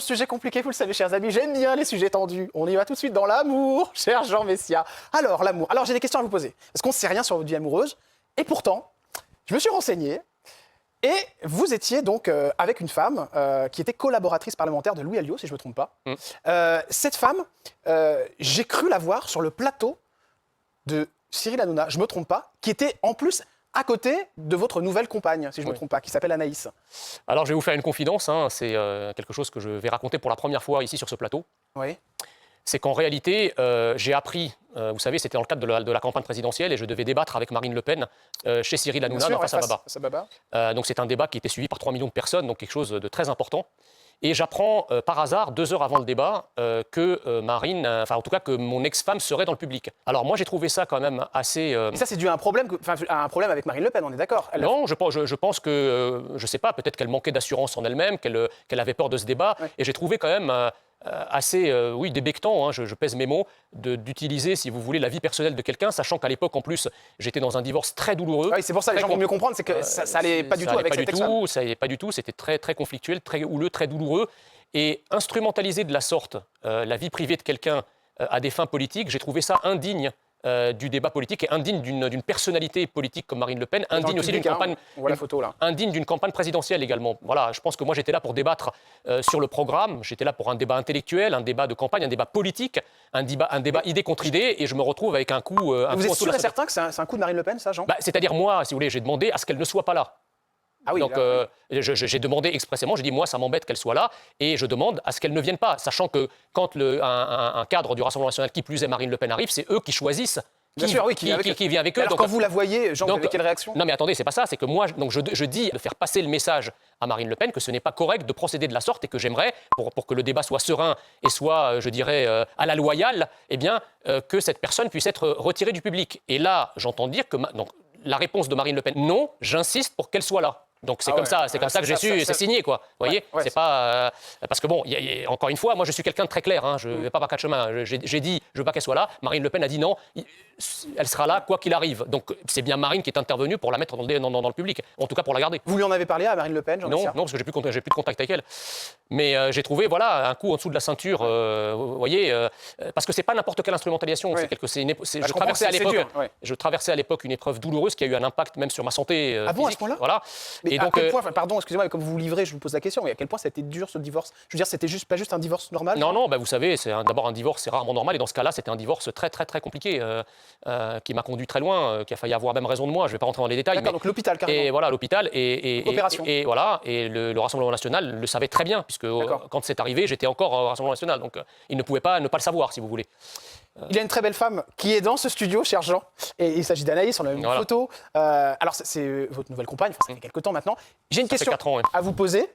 Sujet compliqué, vous le savez, chers amis, j'aime bien les sujets tendus. On y va tout de suite dans l'amour, cher Jean Messia. Alors, l'amour. Alors, j'ai des questions à vous poser. Parce qu'on ne sait rien sur votre vie amoureuse. Et pourtant, je me suis renseigné. Et vous étiez donc avec une femme qui était collaboratrice parlementaire de Louis Alliot, si je ne me trompe pas. Cette femme, j'ai cru la voir sur le plateau de Cyril Hanouna, je ne me trompe pas, qui était en plus à côté de votre nouvelle compagne, si je ne me trompe pas, qui s'appelle Anaïs. Alors, je vais vous faire une confidence, hein, c'est quelque chose que je vais raconter pour la première fois ici sur ce plateau. Oui. C'est qu'en réalité, j'ai appris, vous savez, c'était dans le cadre de la campagne présidentielle et je devais débattre avec Marine Le Pen chez Cyril Hanouna dans Face à Baba. Donc c'est un débat qui était suivi par 3 millions de personnes, donc quelque chose de très important. Et j'apprends par hasard, 2 heures avant le débat, que Marine, enfin en tout cas que mon ex-femme serait dans le public. Alors moi j'ai trouvé ça quand même assez... Et ça c'est dû à un problème, à un problème avec Marine Le Pen, on est d'accord? Non, je pense que, je ne sais pas, peut-être qu'elle manquait d'assurance en elle-même, qu'elle avait peur de ce débat. Ouais. Et j'ai trouvé quand même assez, oui, débectant, hein, je pèse mes mots, d'utiliser, si vous voulez, la vie personnelle de quelqu'un, sachant qu'à l'époque, en plus, j'étais dans un divorce très douloureux. Oui, c'est pour ça, les gens vont mieux comprendre, c'est que ça n'allait pas du tout avec cette ex-femme. Ça n'allait pas du tout, c'était très, très conflictuel, très houleux, très douloureux. Et instrumentaliser de la sorte la vie privée de quelqu'un à des fins politiques, j'ai trouvé ça indigne du débat politique et indigne d'une personnalité politique comme Marine Le Pen, indigne aussi d'une campagne, indigne d'une campagne présidentielle également. Voilà, je pense que moi j'étais là pour débattre sur le programme, j'étais là pour un débat intellectuel, un débat de campagne, un débat politique, un débat idée contre idée, et je me retrouve avec un coup. Vous êtes sûr et certain que c'est un coup de Marine Le Pen, ça, Jean? C'est-à-dire moi, si vous voulez, j'ai demandé à ce qu'elle ne soit pas là. Ah oui, donc, j'ai demandé expressément, j'ai dit, moi, ça m'embête qu'elle soit là, et je demande à ce qu'elle ne vienne pas, sachant que quand un cadre du Rassemblement national, qui plus est Marine Le Pen, arrive, c'est eux qui choisissent qui vient avec eux. Alors, quand vous la voyez, Jean, vous avez quelle réaction? Non, mais attendez, c'est pas ça, c'est que moi, donc je dis de faire passer le message à Marine Le Pen que ce n'est pas correct de procéder de la sorte et que j'aimerais, pour que le débat soit serein et soit, je dirais, à la loyale, eh bien, que cette personne puisse être retirée du public. Et là, j'entends dire que donc, la réponse de Marine Le Pen, non, j'insiste pour qu'elle soit là. Donc c'est comme ça que j'ai su, c'est signé, quoi. Vous voyez, c'est pas parce que bon, encore une fois, moi je suis quelqu'un de très clair, hein, je vais pas par 4 chemins. J'ai dit, je veux pas qu'elle soit là. Marine Le Pen a dit non, elle sera là quoi qu'il arrive. Donc c'est bien Marine qui est intervenue pour la mettre dans le public, en tout cas pour la garder. Vous lui en avez parlé à Marine Le Pen, Jean? Non, parce que j'ai plus de contact avec elle. Mais j'ai trouvé, voilà, un coup en dessous de la ceinture, vous voyez, parce que c'est pas n'importe quelle instrumentalisation. Je traversais à l'époque une épreuve douloureuse qui a eu un impact même sur ma santé physique. Ah bon, à ce point-là? Voilà. Et donc, à quel point, pardon, excusez-moi, comme vous vous livrez, je vous pose la question, mais à quel point ça a été dur ce divorce? Je veux dire, c'était pas juste un divorce normal? Non, vous savez, d'abord un divorce, c'est rarement normal, et dans ce cas-là, c'était un divorce très, très, très compliqué, qui m'a conduit très loin, qui a failli avoir même raison de moi. Je ne vais pas rentrer dans les détails. D'accord, donc l'hôpital, carrément. Et voilà, l'hôpital, Opération. Et voilà, et le Rassemblement national le savait très bien, puisque quand c'est arrivé, j'étais encore au Rassemblement national, donc il ne pouvait pas ne pas le savoir, si vous voulez. Il y a une très belle femme qui est dans ce studio, cher Jean. Et il s'agit d'Anaïs, on a une photo. Alors, c'est votre nouvelle compagne, ça fait quelques temps maintenant. J'ai une question à vous poser.